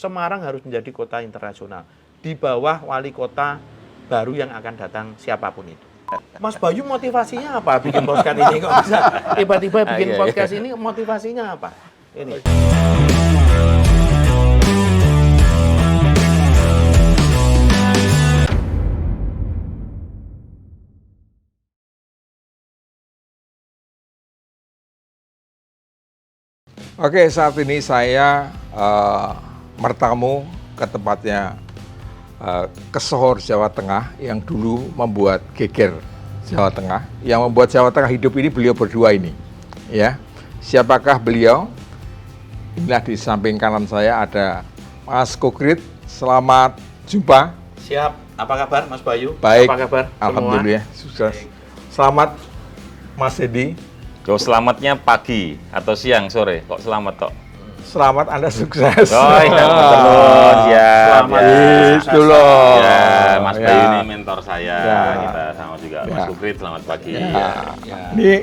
Semarang harus menjadi kota internasional di bawah wali kota baru yang akan datang siapapun itu. Mas Bayu motivasinya apa bikin podcast ini kok bisa tiba-tiba bikin podcast ini, motivasinya apa? Ini. Oke, saat ini saya bertamu ke tempatnya Kesohor Jawa Tengah yang dulu membuat geger Jawa Tengah. Yang membuat Jawa Tengah hidup ini beliau berdua ini. Ya, siapakah beliau? Inilah di samping kanan saya ada Mas Kokrit. Selamat jumpa. Siap. Apa kabar Mas Bayu? Baik. Apa kabar? Alhamdulillah, sukses. Selamat Mas Edi. Selamatnya pagi atau siang, sore. Kok selamat kok? Selamat Anda sukses. Oh iya, betul. Siap. Selamat dulu. Ya, Mas Bayu ini mentor saya. Kita sama juga. Mas Sukrit, selamat pagi. Ini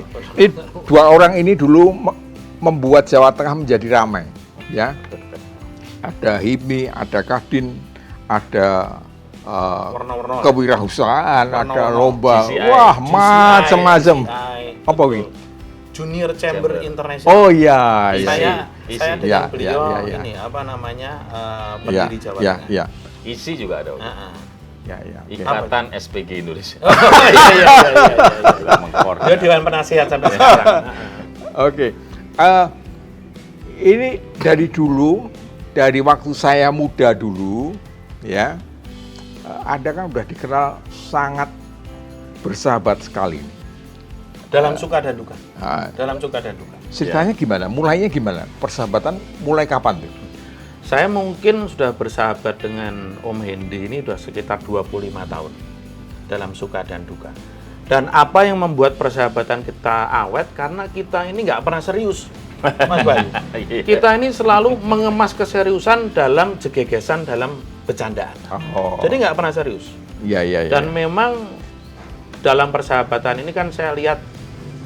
dua orang ini dulu membuat Jawa Tengah menjadi ramai. Ya, ada HIPMI, ada Kadin, ada Warna-warna. kewirausahaan, ada Warna-warna. lomba. GCI. Wah, macam-macam. GCI. Apa ini? Junior Chamber International. Oh iya, Saya Isi. dengan Ya, beliau ya, ya. ini apa namanya ya, pendiri Jawa ya, Tengah. ya, Isi juga ada. ya, ya. Oke. Ikatan SPG Indonesia. Oh, iya. Juga mengkoordinasi. Dia dewan penasihat sampai sekarang. Oke, ini dari dulu, dari waktu saya muda dulu, ya, Anda kan udah dikenal sangat bersahabat sekali. Dalam suka dan duka. Nah, Dalam suka dan duka. ceritanya gimana? Mulainya gimana? Persahabatan mulai kapan tuh? Saya mungkin sudah bersahabat dengan Om Hendy ini sudah sekitar 25 tahun dalam suka dan duka. Dan apa yang membuat persahabatan kita awet karena kita ini nggak pernah serius, Mas Bayu. Kita ini selalu mengemas keseriusan dalam jegegesan, dalam bercandaan. Oh, Jadi nggak pernah serius. iya, iya, iya. Dan memang dalam persahabatan ini kan saya lihat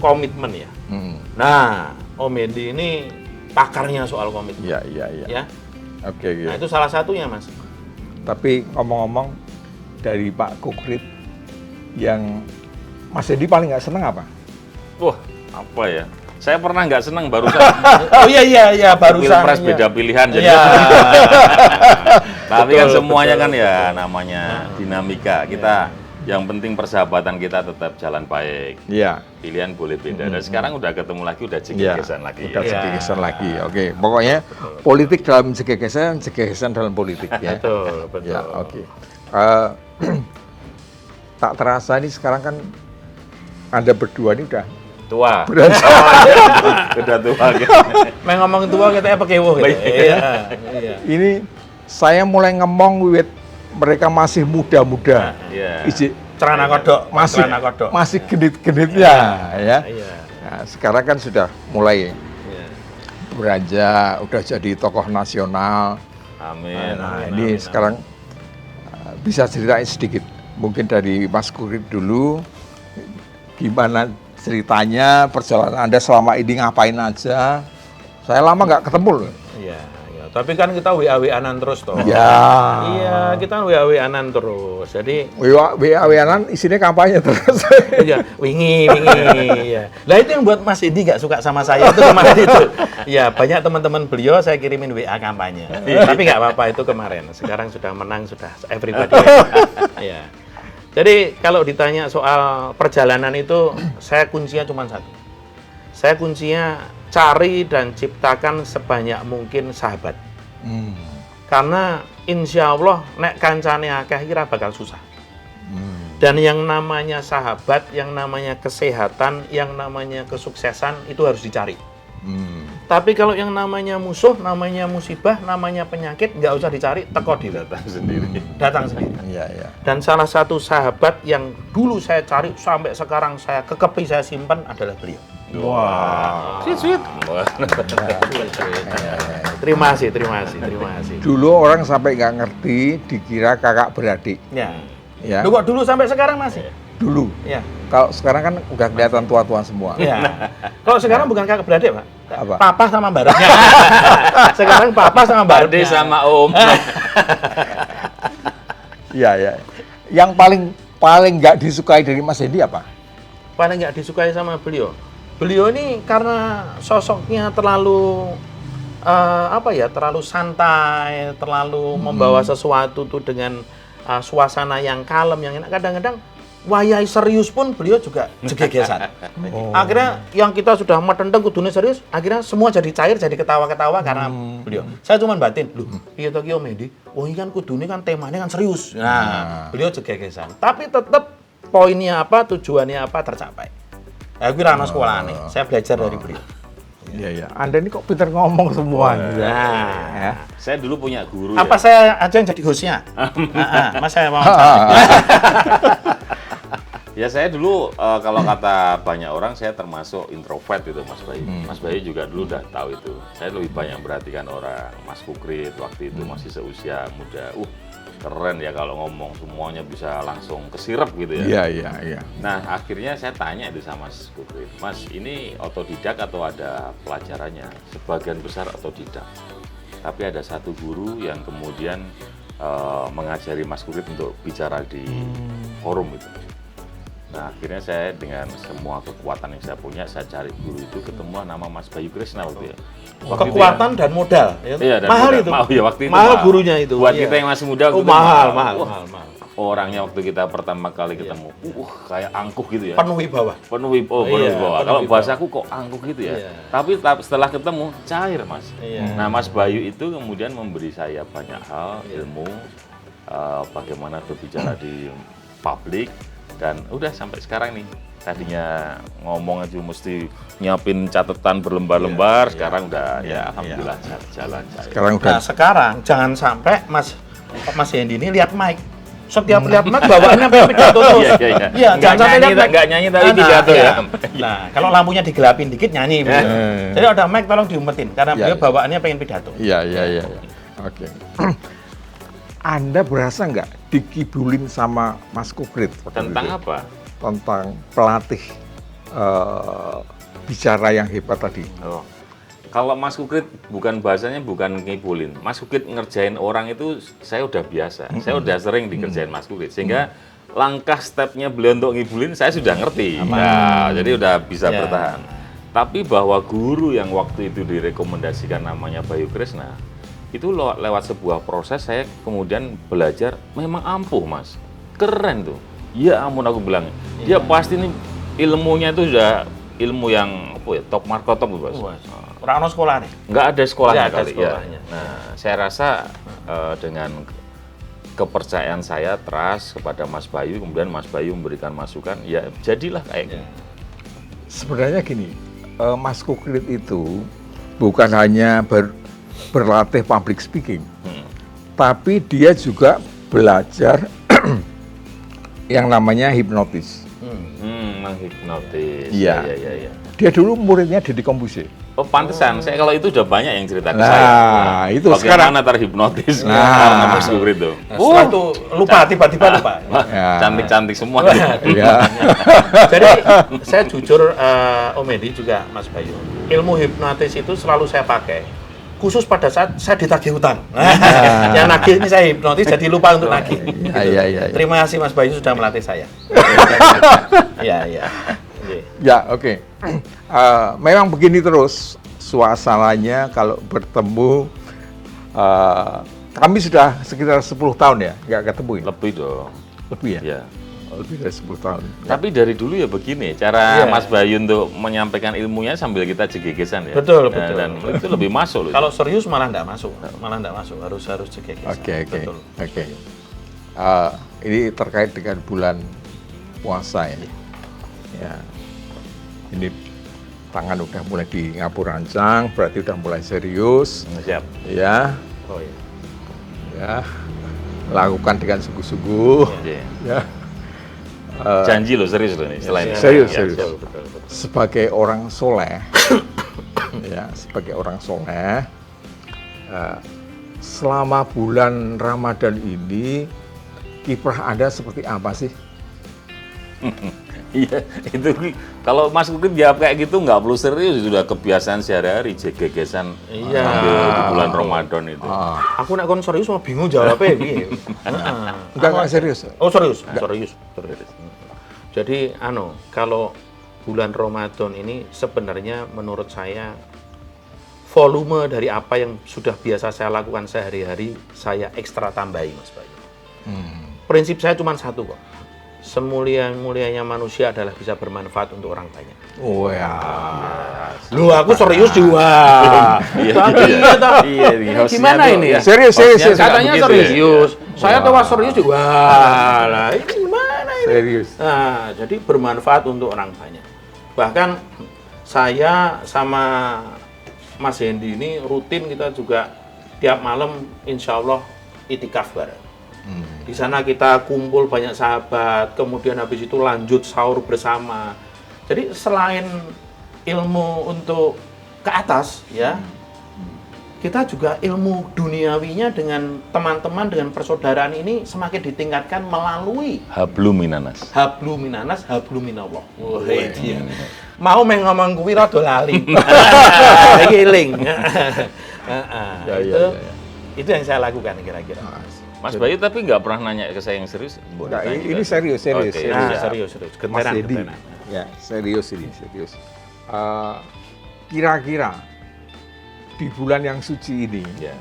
komitmen ya. Nah, Om Hendy ini pakarnya soal komitmen. Iya, iya, iya. Ya. Oke, Nah, iya. itu salah satunya, Mas. Tapi ngomong-ngomong dari Pak Kokrit yang Mas Edi paling nggak seneng apa? Wah, apa ya? Saya pernah nggak senang barusan. Oh iya barusan. Pilpres beda pilihan jadi. Iya. Tapi kan Betul, semuanya betul, kan ya namanya dinamika. Kita yang penting persahabatan kita tetap jalan baik. Iya. Pilihan boleh beda. Dan sekarang udah ketemu lagi, udah jegesan lagi. Udah Iya. jegesan lagi. Oke, pokoknya politik dalam jegesan, jegesan dalam politik ya. Betul. Ya, oke. Tak terasa ini sekarang kan Anda berdua ini udah Tua. beranjak. Udah tua gitu. Main ngomong tua kita pakai wo gitu. Iya. Ini saya mulai ngomong wiwit mereka masih muda-muda. Iya. Isi Celana kodok, masih celana kodok. masih genit-genitnya ya. Iya. Nah, sekarang kan sudah mulai Iya. beranjak, udah jadi tokoh nasional. Amin. Nah, ini sekarang bisa ceritain sedikit, mungkin dari Mas Kurit dulu, gimana ceritanya, perjalanan Anda selama ini ngapain aja? Saya lama nggak ketemu loh. Iya. Tapi kan kita WA-WA-an terus toh. Ya. Iya, kita WA-WA-an terus. Jadi WA-WA-an isinya kampanye terus. iya, wingi. Ya. Lah itu yang buat Mas Edi nggak suka sama saya itu kemarin itu. Ya, banyak teman-teman beliau saya kirimin WA kampanye. Tapi nggak apa-apa itu kemarin. Sekarang sudah menang, sudah everybody. Iya. Jadi kalau ditanya soal perjalanan itu, saya kuncinya cuma satu. Saya kuncinya cari dan ciptakan sebanyak mungkin sahabat. Karena insya Allah nek kancane akeh kira bakal susah. Dan yang namanya sahabat, yang namanya kesehatan, yang namanya kesuksesan itu harus dicari. Tapi kalau yang namanya musuh, namanya musibah, namanya penyakit, nggak usah dicari, teko diri. Datang sendiri. Iya, iya. Dan salah satu sahabat yang dulu saya cari sampai sekarang saya kekepi, saya simpan adalah beliau. Wah. Sweet. Terima kasih. Dulu orang sampai nggak ngerti, dikira kakak beradik. Ya. Ya. Lu kok dulu sampai sekarang masih? dulu. Iya. Kalau sekarang kan udah kelihatan tua-tua semua. Iya. Kalau sekarang bukan kakak beradik, Pak. Apa? Papa sama baratnya. Sekarang papa sama Ade baratnya. sama Om. Iya, iya. Yang paling nggak disukai dari Mas Hendy apa? Paling nggak disukai sama beliau. Beliau ini karena sosoknya terlalu terlalu santai, terlalu membawa sesuatu tuh dengan suasana yang kalem, yang enak. Kadang-kadang wayai serius pun beliau juga jegegesan. Akhirnya yang kita sudah metenteng kudune serius, akhirnya semua jadi cair, jadi ketawa-ketawa karena beliau. Saya cuma batin, loh, iya toh Ki Om Hendy, oh ini kan kudune kan temanya kan serius. Nah, beliau jegegesan. Tapi tetap poinnya apa, tujuannya apa tercapai. Aku kira anak sekolah nih, saya belajar dari beliau. Iya, iya. Anda ini kok pintar ngomong semua. Gitu. Nah, Ya. Saya dulu punya guru apa ya. saya aja yang jadi hostnya? Mas saya mau. Ya saya dulu kalau kata banyak orang saya termasuk introvert gitu Mas Bayu. Mas Bayu juga dulu udah tahu itu. Saya lebih banyak memperhatikan orang. Mas Kukrit waktu itu masih seusia muda. Keren ya kalau ngomong semuanya bisa langsung kesirep gitu ya. Iya, iya, iya. Nah akhirnya saya tanya itu sama Mas Kukrit, Mas ini otodidak atau ada pelajarannya? Sebagian besar otodidak. Tapi ada satu guru yang kemudian mengajari Mas Kukrit untuk bicara di forum itu. Nah akhirnya saya dengan semua kekuatan yang saya punya, saya cari guru itu, ketemu nama Mas Bayu Krisna waktu ya. Waktu Kekuatan dan modal. Ya. Iya, dan mahal modal. itu. Ya, waktu itu mahal gurunya itu. Buat iya. kita yang masih muda, Oh, waktu itu mahal. Wah, orangnya waktu kita pertama kali ketemu, kayak angkuh gitu ya. Penuh wibawa. Penuh wibawa. Iya, Kalau penuh bahasaku kok angkuh gitu ya. Iya. Tapi setelah ketemu cair Mas. Iya. Nah Mas Bayu itu kemudian memberi saya banyak hal, ilmu, bagaimana berbicara di publik, dan udah sampai sekarang nih. Tadinya ngomong aja mesti nyiapin catatan berlembar-lembar, sekarang udah ya alhamdulillah jalan cair. Sekarang udah. Nah sekarang jangan sampai Mas Hendy ini lihat mic. Setiap lihat mic bawaannya sampai pidato terus. Iya, jangan sampai lihat mic. Nggak nyanyi tapi pidato ya. Nah, kalau lampunya digelapin dikit nyanyi. Jadi ada mic tolong diumpetin karena Iya, beliau bawaannya pengen pidato. Iya, iya, iya. Oke. Anda berasa nggak dikibulin sama Mas Kukrit? Tentang apa? Tentang pelatih bicara yang hebat tadi. Oh. Kalau Mas Kukrit bukan bahasanya bukan ngibulin. Mas Kukrit ngerjain orang itu saya udah biasa. Saya udah sering dikerjain Mas Kukrit. Sehingga langkah stepnya beliau untuk ngibulin saya sudah ngerti. Nah, jadi udah bisa bertahan. Tapi bahwa guru yang waktu itu direkomendasikan namanya Bayu Krisna, itu lewat sebuah proses saya kemudian belajar memang ampuh Mas. Keren tuh. Ya ampun aku bilang. Dia pasti ini ilmunya itu sudah ilmu yang apa ya, top marko top Mas. Orang sekolah nih. Nggak ada sekolahnya Nggak ada kali sekolahnya. ya. Nah, saya rasa dengan kepercayaan saya trust kepada Mas Bayu, kemudian Mas Bayu memberikan masukan, ya jadilah kayak gini. Sebenarnya gini, Mas Kukrit itu bukan hanya berlatih public speaking, tapi dia juga belajar yang namanya hipnotis. Menghipnotis. Iya. Iya. Dia dulu muridnya Deddy Corbuzier. Oh, pantesan. Saya kalau itu udah banyak yang cerita ke Nah, saya. itu bagaimana terhipnotis karena Mas Kukrit itu. Setelah itu lupa, tiba-tiba lupa. Ya. Cantik-cantik semua. Ya. Jadi saya jujur Om Hendy juga Mas Bayu, ilmu hipnotis itu selalu saya pakai khusus pada saat saya ditagih utang. Yang nagih ini saya hipnotis jadi lupa untuk nagih. Iya. Terima kasih Mas Bayu sudah melatih saya. Iya. Ya, oke. Memang begini terus suasananya kalau bertemu. Kami sudah sekitar 10 tahun ya nggak ketemu ya? Lebih dong. Lebih ya? Ya. Lebih dari 10 tahun. Tapi dari dulu ya begini, cara Mas Bayu untuk menyampaikan ilmunya sambil kita jegegesan ya. Betul. Dan itu lebih masuk loh. Kalau serius malah nggak masuk, harus cegegesan. Oke. Betul. Ini terkait dengan bulan puasa ya. Ya. Ini tangan udah mulai di ngapur rancang, berarti udah mulai serius. Siap. Ya. Oh iya. Ya. Lakukan dengan sungguh-sungguh. Iya. Ya. Janji loh, serius loh nih. Selain Serius. Betul. Sebagai orang soleh, ya, sebagai orang soleh, selama bulan Ramadan ini kiprah Anda seperti apa sih? Iya, itu kalau Mas Kukrit jawab kayak gitu nggak perlu serius, sudah kebiasaan sehari-hari, gegesan Iya. sambil di bulan Ramadan itu. Aku nek kon serius mau bingung jawabnya piye. Heeh. Enggak serius. Oh serius? Serius. Jadi kalau bulan Ramadan ini sebenarnya menurut saya volume dari apa yang sudah biasa saya lakukan sehari-hari saya ekstra tambahi, Mas Bayu. Prinsip saya cuma satu kok. Semulia-mulianya manusia adalah bisa bermanfaat untuk orang banyak. Oh ya. Lu aku serius juga. Iya, Gimana ini? Serius. Katanya begitu serius. Saya tahu serius juga. Lah, ini gimana ini? Serius. Nah, jadi bermanfaat untuk orang banyak. Bahkan saya sama Mas Hendy ini rutin kita juga tiap malam insya Allah itikaf bareng. Di sana kita kumpul banyak sahabat, kemudian habis itu lanjut sahur bersama. Jadi selain ilmu untuk ke atas, ya, kita juga ilmu duniawinya dengan teman-teman, dengan persaudaraan ini semakin ditingkatkan melalui Hablum minanas. hablu minanas, hablu minallah. Wah, iya. Mau ngomong kuwi rada lali. Iki eling. Itu yang saya lakukan kira-kira. Mas Bayu tapi nggak pernah nanya ke saya yang serius. Boleh Enggak, tanya ini juga. serius. Oke, Nah, siap. serius. Mas Gentenan, Dedi. gentenan. Ya, serius. Kira-kira di bulan yang suci ini, Ya.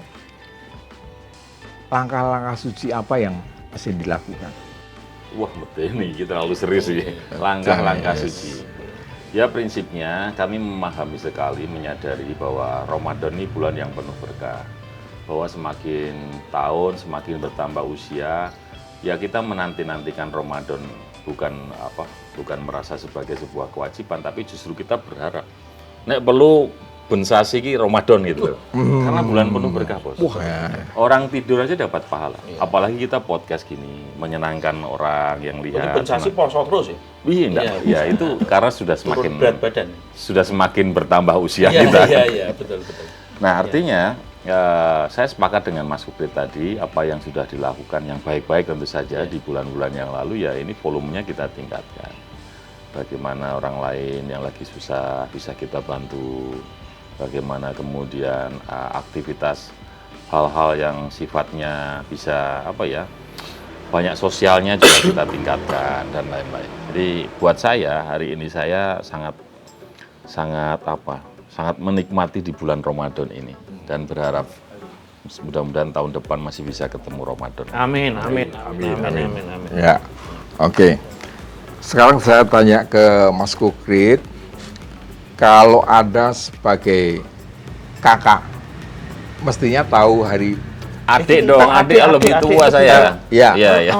langkah-langkah suci apa yang masih dilakukan? Wah, betul ini kita terlalu serius ya. Langkah-langkah Jangan, suci. Ya prinsipnya kami memahami sekali, menyadari bahwa Ramadan ini bulan yang penuh berkah. Bahwa semakin tahun, semakin bertambah usia, ya kita menanti-nantikan Ramadan bukan merasa sebagai sebuah kewajiban, tapi justru kita berharap. Nek perlu bensasi ki Ramadan gitu. Karena bulan penuh berkah, Bos. Wah, ya. Orang tidur aja dapat pahala. Apalagi kita podcast gini, menyenangkan orang yang lihat. Kompensasi poso terus ya. Iya, enggak. Ya itu karena sudah Turun berat badan. semakin bertambah usia Iya, kita. iya, betul. Nah, artinya saya sepakat dengan Mas Kukrit tadi, apa yang sudah dilakukan yang baik-baik tentu saja di bulan-bulan yang lalu, ya ini volumenya kita tingkatkan. Bagaimana orang lain yang lagi susah bisa kita bantu, bagaimana kemudian aktivitas hal-hal yang sifatnya bisa banyak sosialnya juga kita tingkatkan dan lain-lain. Jadi buat saya hari ini saya sangat menikmati di bulan Ramadan ini dan berharap mudah-mudahan tahun depan masih bisa ketemu Ramadan. Amin. Ya, oke. Sekarang saya tanya ke Mas Kukrit, kalau ada sebagai kakak, mestinya tahu hari. Adik dong, adik lebih tua saya. Ya. Iya.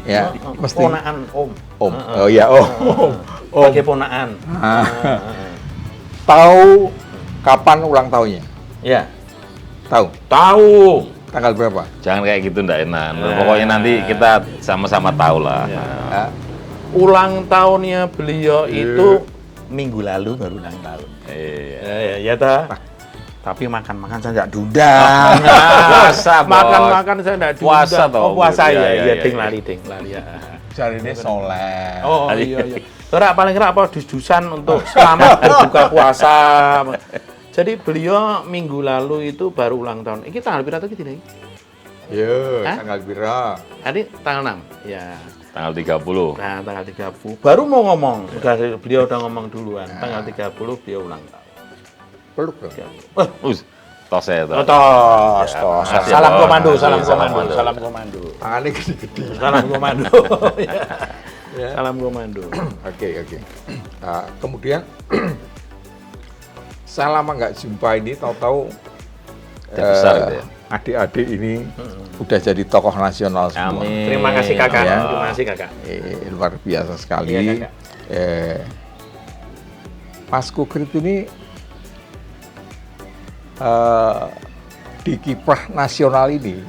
Ya, mesti. Ponaan om. Oh ya, om. Sebagai ponaan. Tahu kapan ulang tahunnya? Ya. Tahu. Tahu. Tanggal berapa? Jangan kayak gitu ndak enak. Pokoknya nanti kita sama-sama tahu lah. Ya. Ulang tahunnya beliau itu minggu lalu baru ulang tahun. Iya. Ya ta. Tapi makan saya nggak diundang. Puasa, Bos. Makan saya nggak diundang. Puasa toh, Oh, puasa Bu. ya. Iya, Iya, iya, ding iya. lali ya. Cari ini soleh. Oh iya. Ora paling ora apa dus-dusan untuk selamat berbuka puasa. Jadi beliau minggu lalu itu baru ulang tahun. Ini tanggal berapa gitu nih? Iya, Hah? tanggal berapa? Tadi tanggal 6. Ya. Tanggal 30. Nah, tanggal 30. Baru mau ngomong, beliau udah ngomong duluan. Tanggal 30 beliau ulang tahun. Peluk dong. Tos saya Oh, toh. tos. makasih, Salam Bos. komando, salam Iya, salam komando, komando. salam komando. Tangannya gede-gede. Salam komando. Ya. Salam komando. Oke. Kemudian saya lama nggak jumpa ini, tahu-tahu Udah besar gitu ya? adik-adik ini udah jadi tokoh nasional semua. Amin. Terima kasih kakak. Ya. Terima kasih kakak. Luar biasa sekali. Iya, Kakak. Mas Kukrit ini di kiprah nasional ini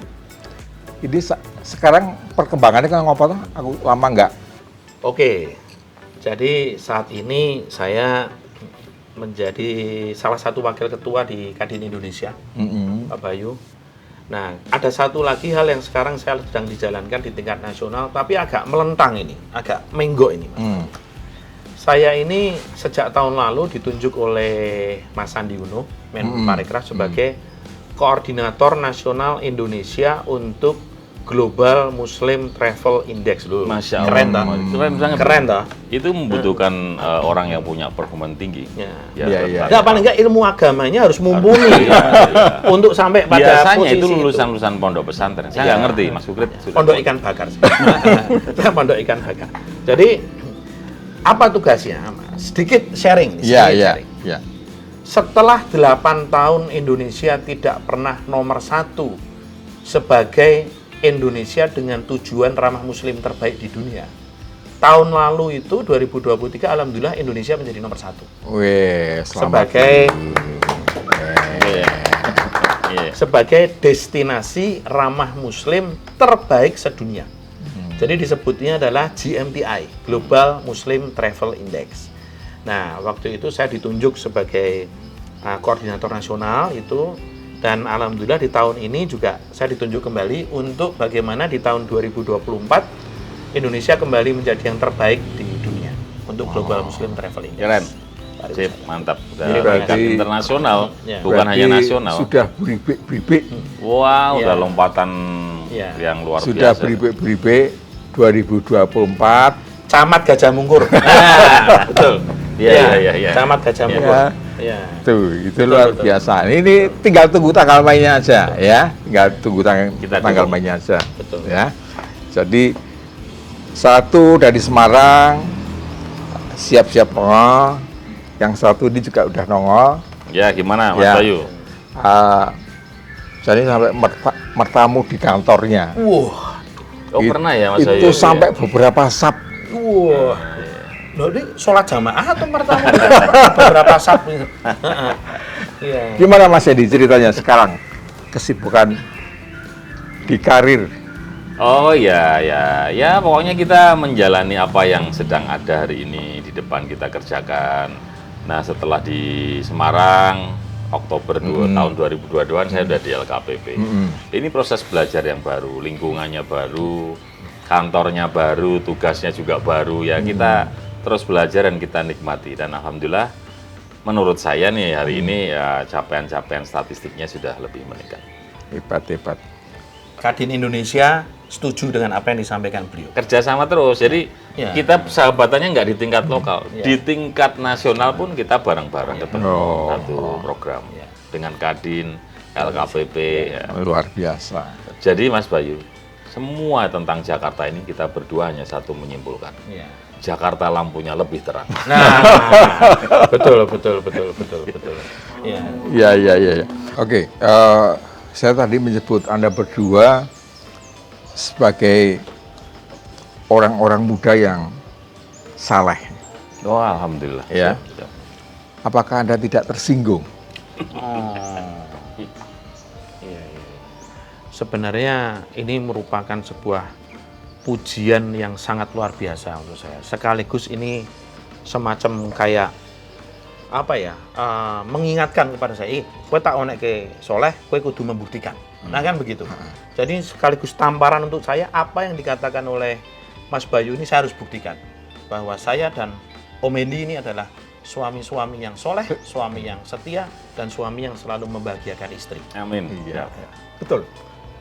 sekarang perkembangannya kan ngapa tuh? Aku lama nggak. Oke, jadi saat ini saya menjadi salah satu wakil ketua di Kadin Indonesia, Pak Bayu. Nah, ada satu lagi hal yang sekarang saya sedang dijalankan di tingkat nasional, tapi agak melentang ini, agak menggok ini, Mas. Saya ini sejak tahun lalu ditunjuk oleh Mas Sandi Uno, Menko Parekraf, sebagai Koordinator Nasional Indonesia untuk Global Muslim Travel Index. Loh, Masya Allah. keren toh? Keren banget. Keren toh? Itu membutuhkan orang yang punya performa tinggi. Ya. Iya. Nah, paling enggak ilmu agamanya harus mumpuni Iya. untuk sampai pada Biasanya posisi itu lulusan-lulusan pondok pesantren. Saya nggak ngerti, Mas Kukrit. sudah- Pondok ikan bakar. Saya pondok ikan bakar. Jadi apa tugasnya? Sedikit sharing. Iya, sedikit iya, sharing. iya. Setelah 8 tahun Indonesia tidak pernah nomor 1 sebagai Indonesia dengan tujuan ramah muslim terbaik di dunia. Tahun lalu itu 2023 alhamdulillah Indonesia menjadi nomor 1 Wih, selamat. sebagai Iya. Iya. sebagai destinasi ramah muslim terbaik sedunia. Jadi disebutnya adalah GMTI, Global Muslim Travel Index. Nah, waktu itu saya ditunjuk sebagai koordinator nasional itu, dan alhamdulillah di tahun ini juga saya ditunjuk kembali untuk bagaimana di tahun 2024 Indonesia kembali menjadi yang terbaik di dunia untuk Global Muslim Travel Index. Keren. Sip, mantap. Udah Jadi tingkat berarti- internasional, Ya. bukan hanya Berarti nasional. Sudah beribik-beribik, Wah, Iya. udah lompatan Iya. yang luar sudah biasa. beribik-beribik 2024. Camat Gajah Mungkur. Nah, betul. Iya. Camat Gajah Iya. Mungkur. Iya. Tuh, itu luar betul. biasa. Ini tinggal tunggu tanggal mainnya aja, ya. Tinggal tunggu Kita tanggal dukung. mainnya aja. Betul. Ya. Jadi satu dari Semarang siap-siap nongol, yang satu ini juga udah nongol. Ya, gimana Mas Ya. Bayu? Jadi sampai mertamu di kantornya. Wah, Oh, pernah ya Mas Bayu? Itu sampai beberapa sub. wah. Loh, ini sholat jamaah atau pertama beberapa sab? Iya. Gimana Mas Edi ceritanya sekarang? Kesibukan di karir. Oh ya, pokoknya kita menjalani apa yang sedang ada hari ini di depan kita kerjakan. Nah, setelah di Semarang, Oktober tahun 2022 saya udah di LKPP. Ini proses belajar yang baru, lingkungannya baru, kantornya baru, tugasnya juga baru. Ya kita terus belajar dan kita nikmati. Dan alhamdulillah, menurut saya nih hari ini ya capaian-capaian statistiknya sudah lebih meningkat. Hebat. Kadin Indonesia setuju dengan apa yang disampaikan beliau. Kerjasama terus, jadi Ya. kita sahabatannya nggak di tingkat lokal, Ya. di tingkat nasional pun kita bareng-bareng ketemu Oh. satu program Ya. dengan Kadin, LKPP. Ya. Luar biasa. Jadi Mas Bayu, semua tentang Jakarta ini kita berdua hanya satu menyimpulkan, Iya. Jakarta lampunya lebih terang. Nah, betul. Iya. Iya. Oke, saya tadi menyebut Anda berdua sebagai orang-orang muda yang saleh. Oh, alhamdulillah. Ya. Siap. Apakah Anda tidak tersinggung? Iya. Sebenarnya ini merupakan sebuah pujian yang sangat luar biasa untuk saya. Sekaligus ini semacam kayak apa ya? Mengingatkan kepada saya, kowe tak onek ke soleh, kowe kudu membuktikan. Nah kan begitu. Jadi sekaligus tamparan untuk saya apa yang dikatakan oleh Mas Bayu ini saya harus buktikan bahwa saya dan Om Hendy ini adalah suami-suami yang soleh, suami yang setia, dan suami yang selalu membahagiakan istri. Amin. Iya. Ya. Betul.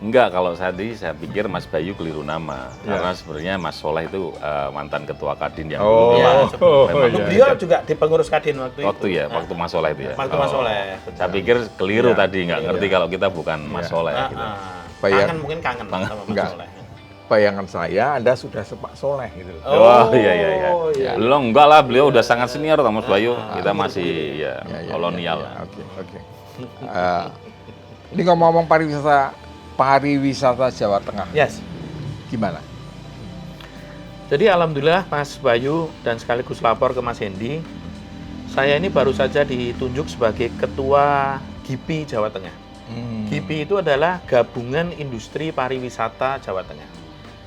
Enggak, kalau saya pikir Mas Bayu keliru nama. Ya. Karena sebenarnya Mas Soleh itu mantan ketua Kadin yang Oh, dulu Iya, memang- memang iya. Beliau juga di pengurus Kadin waktu itu. waktu ya, waktu Mas Soleh itu ya. Waktu Mas Soleh. Saya pikir keliru Iya. tadi, nggak ngerti kalau kita bukan Mas Iya. Soleh gitu. Kangen mungkin kangen sama Mas Enggak. Soleh. Bayangan saya Anda sudah sepak soleh gitu. Oh, iya. iya. Belum, enggak lah, beliau udah sangat senior sama Mas Bayu. Kita masih ya, kolonial lah. Oke. Ini ngomong-ngomong pariwisata Jawa Tengah. Yes. Gimana? Jadi alhamdulillah Mas Bayu dan sekaligus lapor ke Mas Hendy, saya ini baru saja ditunjuk sebagai Ketua GIPI Jawa Tengah. GIPI itu adalah Gabungan Industri Pariwisata Jawa Tengah.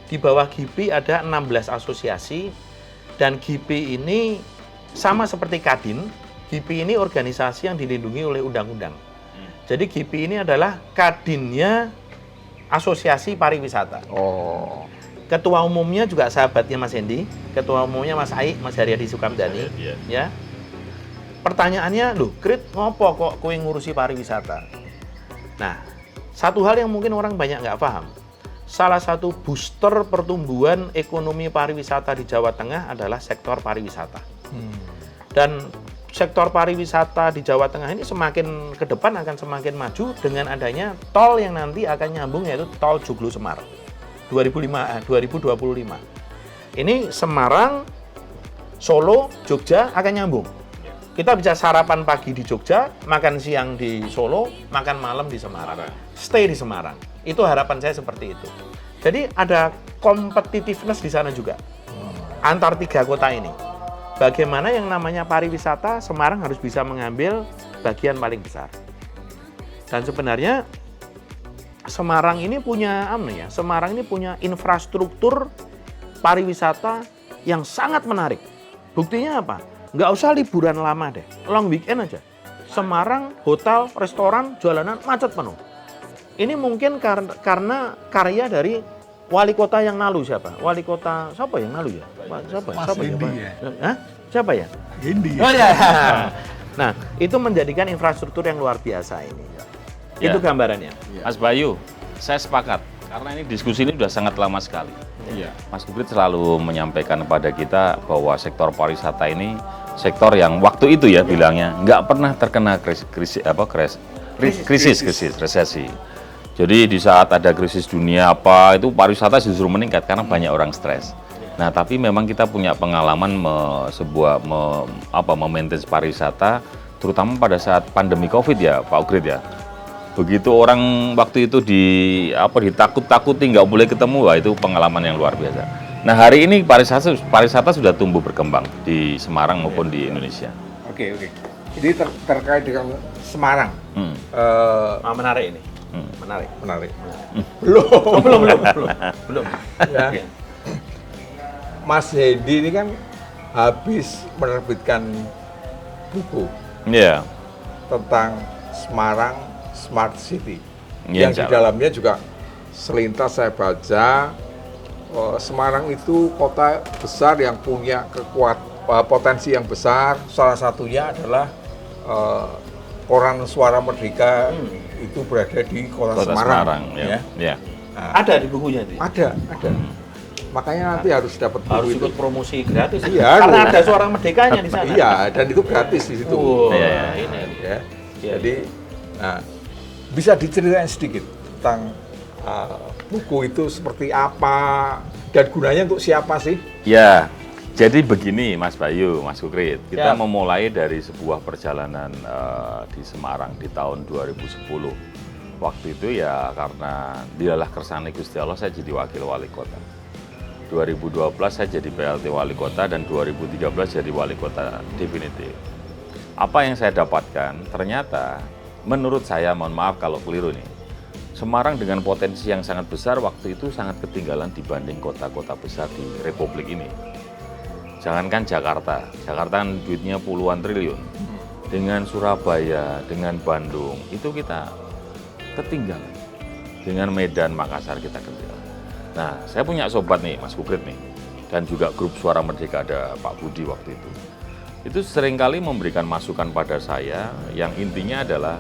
Di bawah GIPI ada 16 asosiasi, dan GIPI ini sama seperti Kadin, GIPI ini organisasi yang dilindungi oleh undang-undang. Jadi GIPI ini adalah Kadinnya Asosiasi Pariwisata. Oh. Ketua umumnya juga sahabatnya Mas Hendy, ketua umumnya Mas Ai, Mas Haryadi Sukamdhani, ya. Pertanyaannya, loh, Krit, ngopo kok kowe ngurusi pariwisata? Nah, satu hal yang mungkin orang banyak nggak paham, salah satu booster pertumbuhan ekonomi pariwisata di Jawa Tengah adalah sektor pariwisata. Dan sektor pariwisata di Jawa Tengah ini semakin ke depan akan semakin maju dengan adanya tol yang nanti akan nyambung, yaitu tol Joglo Semar 2025. Ini Semarang, Solo, Jogja akan nyambung. Kita bisa sarapan pagi di Jogja, makan siang di Solo, makan malam di Semarang. Stay di Semarang. Itu harapan saya seperti itu. Jadi ada competitiveness di sana juga. Antar 3 kota ini. Bagaimana yang namanya pariwisata, Semarang harus bisa mengambil bagian paling besar. Dan sebenarnya Semarang ini punya Semarang ini punya infrastruktur pariwisata yang sangat menarik. Buktinya apa? Nggak usah liburan lama deh, long weekend aja. Semarang, hotel, restoran, jalanan macet penuh. Ini mungkin karena karya dari wali kota yang lalu siapa? Wali kota siapa yang lalu ya? Siapa Hendy ya? Hah? Siapa ya? Hendy. Oh ya. Nah, itu menjadikan infrastruktur yang luar biasa ini. Ya. Itu gambarannya. Mas Bayu, saya sepakat karena ini diskusi ini sudah sangat lama sekali. Iya. Mas Kukrit selalu menyampaikan kepada kita bahwa sektor pariwisata ini sektor yang waktu itu ya bilangnya nggak pernah terkena krisis, resesi. Jadi di saat ada krisis dunia itu pariwisata justru meningkat karena banyak orang stres. Nah, tapi memang kita punya pengalaman memaintain pariwisata, terutama pada saat pandemi COVID ya, Pak Kukrit ya. Begitu orang waktu itu ditakut-takuti nggak boleh ketemu, wah itu pengalaman yang luar biasa. Nah, hari ini pariwisata sudah tumbuh berkembang di Semarang maupun di Indonesia. Oke. Jadi terkait dengan Semarang. Menarik ini. Menarik. Belum. Ya. Mas Hendy ini kan habis menerbitkan buku Iya. tentang Semarang Smart City. Iya, Yang di dalamnya juga selintas saya baca, Semarang itu kota besar yang punya potensi yang besar. Salah satunya adalah Koran Suara Merdeka itu berada di kota Semarang. Ya. Ya. Nah, Ada di bukunya itu. ada. Makanya nanti harus dapat buku Harus itu. ikut promosi gratis. Iya, Karena harus. ada suara merdekanya di sana. Iya, dan itu gratis di situ. Iya. Ini. Ya. Iya. Jadi, bisa diceritain sedikit tentang buku itu seperti apa dan gunanya untuk siapa sih? Ya, jadi begini Mas Bayu, Mas Kukrit, kita Ya. memulai dari sebuah perjalanan di Semarang di tahun 2010. Waktu itu ya karena dialah kersane Gusti Allah saya jadi wakil wali kota. 2012 saya jadi PLT wali kota dan 2013 jadi wali kota definitif. Apa yang saya dapatkan, ternyata menurut saya, mohon maaf kalau keliru nih, Semarang dengan potensi yang sangat besar waktu itu sangat ketinggalan dibanding kota-kota besar di Republik ini. Jangankan Jakarta kan duitnya puluhan triliun. Dengan Surabaya, dengan Bandung, itu kita ketinggalan. Dengan Medan, Makassar kita ketinggalan. Nah, saya punya sobat nih, Mas Kukrit nih, dan juga grup Suara Merdeka ada Pak Budi waktu itu. Itu seringkali memberikan masukan pada saya yang intinya adalah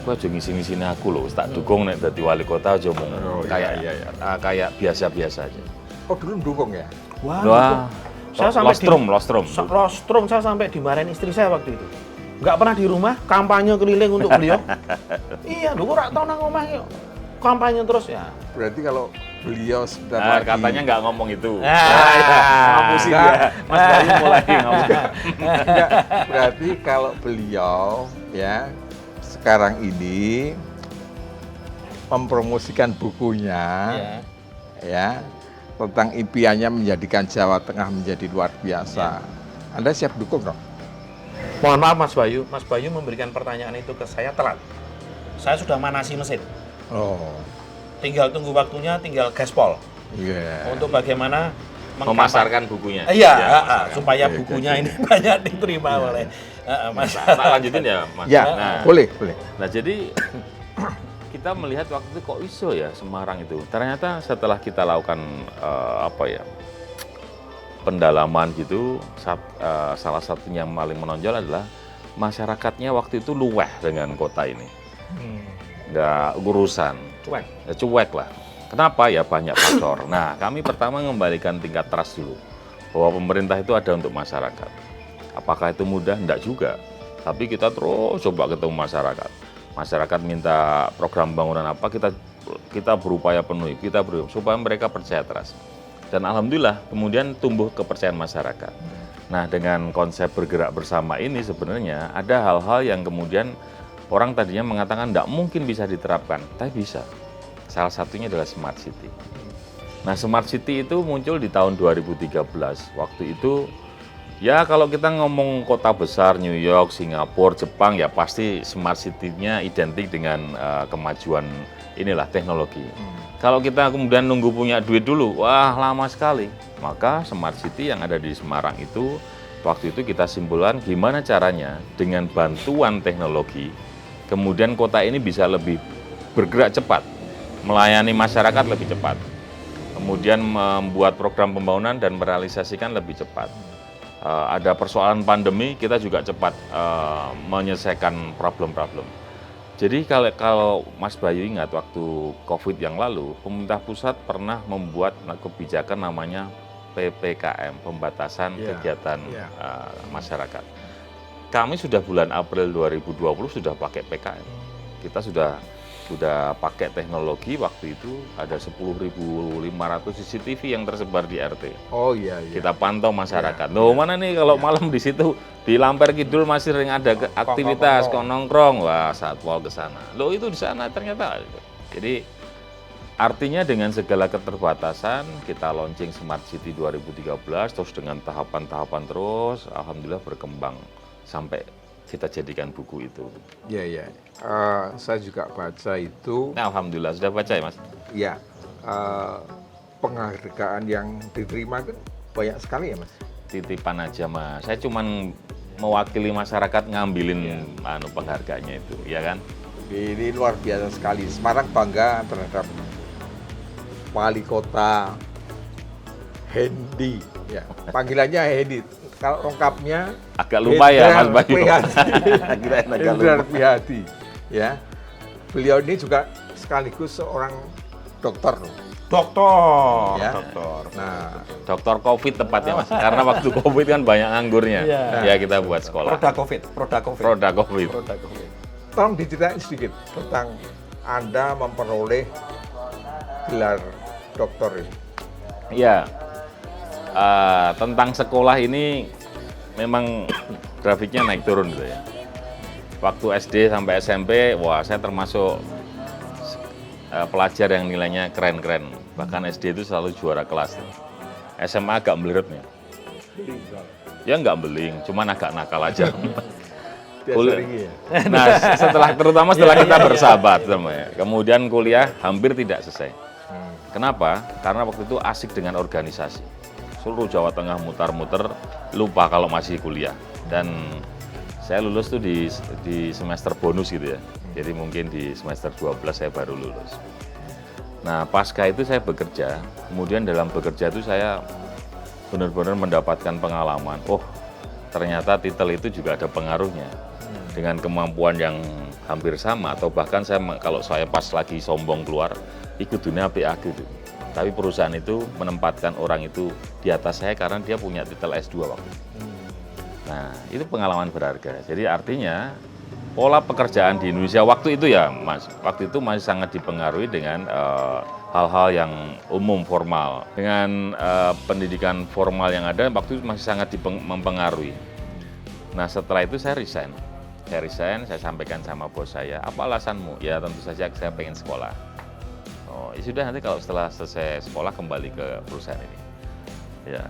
gua aja ngisi-ngisini aku loh, tak dukung nek dadi wali kota aja ngomong kayak biasa-biasa aja. Oh, dulu mendukung ya? Wah, Saya sampai lostrum. Rostrum saya sampai dimarahin istri saya waktu itu. Nggak pernah di rumah, kampanye keliling untuk beliau. Iya, lu ora tau nang omah yuk. Kampanye terus ya. Berarti kalau beliau sebentar Nah, lagi katanya nggak ngomong itu. Ngapusin dia. Mas Bayu mulai ngomong. Enggak, berarti kalau beliau ya sekarang ini mempromosikan bukunya ya tentang impiannya menjadikan Jawa Tengah menjadi luar biasa. Anda siap dukung dong? Mohon maaf Mas Bayu memberikan pertanyaan itu ke saya telat. Saya sudah manasi mesin. Oh, Tinggal tunggu waktunya, tinggal gaspol. iya. Untuk bagaimana Memasarkan bukunya. Iya, memasarkan. supaya Oke, bukunya oke. ini banyak diterima oleh Mas. Tak lanjutin ya, Mas. Ya, Nah, boleh. Nah, jadi kita melihat waktu itu kok iso ya Semarang itu. Ternyata setelah kita lakukan pendalaman gitu, salah satunya yang paling menonjol adalah masyarakatnya waktu itu luweh dengan kota ini. Nggak urusan. Cuek. Ya, cuek lah. Kenapa? Ya banyak faktor. Nah, kami pertama mengembalikan tingkat trust dulu. Bahwa pemerintah itu ada untuk masyarakat. Apakah itu mudah? Enggak juga. Tapi kita terus coba ketemu masyarakat. Masyarakat minta program bangunan apa, kita berupaya penuhi, supaya mereka percaya trust. Dan alhamdulillah kemudian tumbuh kepercayaan masyarakat. Nah, dengan konsep bergerak bersama ini sebenarnya ada hal-hal yang kemudian orang tadinya mengatakan tidak mungkin bisa diterapkan, tapi bisa. Salah satunya adalah Smart City. Nah, Smart City itu muncul di tahun 2013. Waktu itu, ya kalau kita ngomong kota besar, New York, Singapura, Jepang, ya pasti Smart City-nya identik dengan kemajuan inilah teknologi. Kalau kita kemudian nunggu punya duit dulu, wah lama sekali. Maka Smart City yang ada di Semarang itu, waktu itu kita simpulkan gimana caranya dengan bantuan teknologi, kemudian kota ini bisa lebih bergerak cepat, melayani masyarakat lebih cepat, kemudian membuat program pembangunan dan merealisasikan lebih cepat. Ada persoalan pandemi, kita juga cepat menyelesaikan problem-problem. Jadi kalau Mas Bayu ingat waktu COVID yang lalu, pemerintah pusat pernah membuat kebijakan namanya PPKM, pembatasan kegiatan masyarakat. Kami sudah bulan April 2020 sudah pakai PKM. Kita sudah pakai teknologi, waktu itu ada 10.500 CCTV yang tersebar di RT. Oh iya. Kita pantau masyarakat. Loh, mana nih kalau malam di situ di Lampir Kidul masih sering ada aktivitas nongkrong, wah satpol ke sana. Loh, itu di sana ternyata. Jadi artinya dengan segala keterbatasan kita launching Smart City 2013 terus dengan tahapan-tahapan terus, alhamdulillah berkembang sampai kita jadikan buku itu. Iya. Saya juga baca itu. Nah, alhamdulillah sudah baca ya Mas? Ya, penghargaan yang diterima kan banyak sekali ya Mas. Titipan aja Mas. Saya cuman mewakili masyarakat ngambilin penghargaannya itu, ya kan? Ini luar biasa sekali. Semarang bangga terhadap wali kota Hendy. Ya, panggilannya Hendy. Kalau lengkapnya agak lupa ya Mas Bayu. Hendrar Prihadi. Ya, beliau ini juga sekaligus seorang dokter. Dokter. Ya. Dokter. Nah, Dokter COVID tepatnya Mas, karena waktu COVID kan banyak anggurnya. Iya. Ya kita buat sekolah. Produk COVID. Produk COVID. tolong diceritain sedikit tentang Anda memperoleh gelar doktor ini. Iya, tentang sekolah ini memang grafiknya naik turun gitu ya. Waktu SD sampai SMP, wah saya termasuk pelajar yang nilainya keren-keren. Bahkan SD itu selalu juara kelas. SMA agak melirit nih. Ya nggak beling, cuman agak nakal aja. Nah, terutama setelah kita bersahabat, kemudian kuliah hampir tidak selesai. Kenapa? Karena waktu itu asik dengan organisasi. Seluruh Jawa Tengah mutar-muter, lupa kalau masih kuliah. Dan saya lulus tuh di semester bonus gitu ya. Jadi mungkin di semester 12 saya baru lulus. Nah, pasca itu saya bekerja. Kemudian dalam bekerja itu saya benar-benar mendapatkan pengalaman. Oh, ternyata titel itu juga ada pengaruhnya. Dengan kemampuan yang hampir sama, atau bahkan kalau saya pas lagi sombong keluar, ikut dunia PA gitu. Tapi perusahaan itu menempatkan orang itu di atas saya karena dia punya titel S2 waktu itu. Nah, itu pengalaman berharga. Jadi artinya pola pekerjaan di Indonesia waktu itu ya, Mas, waktu itu masih sangat dipengaruhi dengan hal-hal yang umum formal. Dengan pendidikan formal yang ada, waktu itu masih sangat mempengaruhi. Nah, setelah itu saya resign. Saya sampaikan sama bos saya, apa alasanmu? Ya tentu saja saya pengen sekolah. Oh, ya sudah, nanti kalau setelah selesai sekolah kembali ke perusahaan ini. Ya,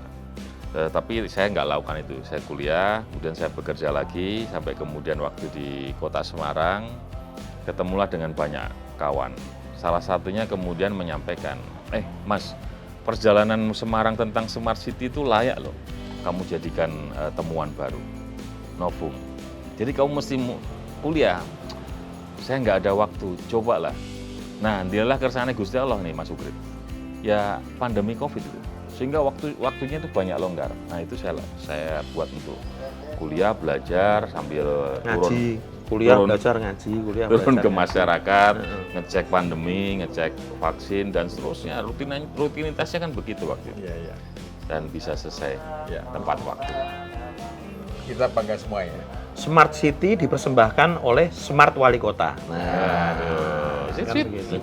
tapi saya nggak lakukan itu. Saya kuliah, kemudian saya bekerja lagi, sampai kemudian waktu di kota Semarang, ketemulah dengan banyak kawan. Salah satunya kemudian menyampaikan, Mas, perjalanan Semarang tentang Smart City itu layak loh, kamu jadikan temuan baru, novum. Jadi kamu mesti kuliah. Saya nggak ada waktu, cobalah. Nah, dialah kersane Gusti Allah nih Mas Ukrit. Ya pandemi Covid itu. Sehingga waktunya itu banyak longgar. Nah, itu saya buat untuk kuliah, belajar sambil Ngaji, kuliah, turun belajar, ngaji, kuliah, turun belajar, ke ngaji. masyarakat, ngecek pandemi, ngecek vaksin dan seterusnya. Rutinitasnya kan begitu waktu itu. Iya, iya. Dan bisa selesai Ya. tepat waktu. Kita bangga semua ya. Smart City dipersembahkan oleh Smart Wali Kota. Nah, Aduh, kan sweet. begitu.